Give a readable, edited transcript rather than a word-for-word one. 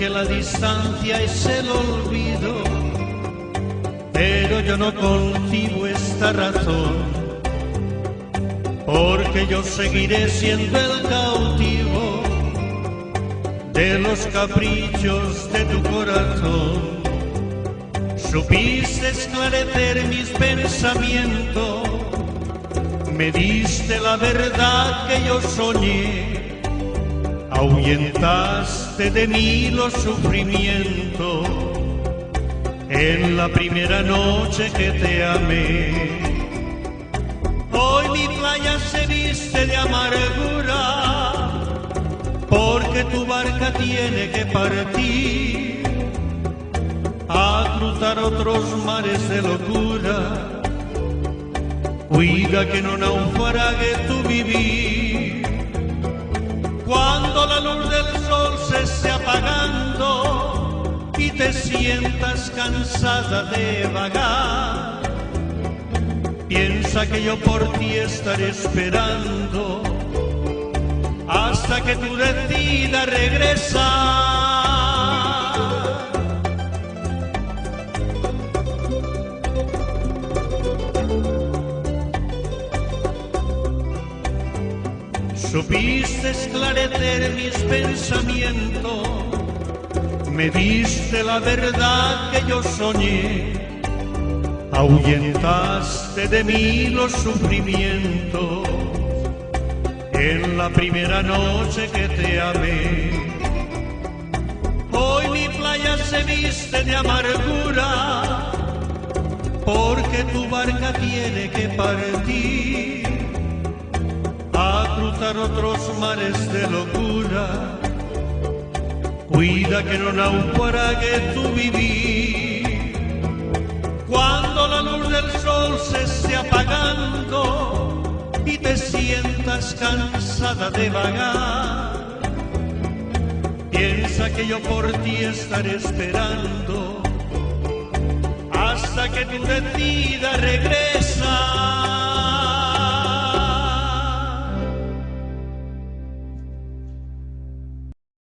que la distancia es el olvido, pero yo no concibo esta razón, porque yo seguiré siendo el cautivo de los caprichos de tu corazón. Supiste esclarecer mis pensamientos, me diste la verdad que yo soñé, ahuyentaste de mí los sufrimientos en la primera noche que te amé. Hoy mi playa se viste de amargura, porque tu barca tiene que partir a cruzar otros mares de locura. Cuida que no naufrague tu vivir. Cuando la luz del sol se esté apagando y te sientas cansada de vagar, piensa que yo por ti estaré esperando hasta que tú decidas regresar. Supiste esclarecer mis pensamientos, me diste la verdad que yo soñé, ahuyentaste de mí los sufrimientos en la primera noche que te amé. Hoy mi playa se viste de amargura, porque tu barca tiene que partir a cruzar otros mares de locura. Cuida que no naufrague tu vivir. Cuando la luz del sol se esté apagando y te sientas cansada de vagar, piensa que yo por ti estaré esperando hasta que tú decidas regresar.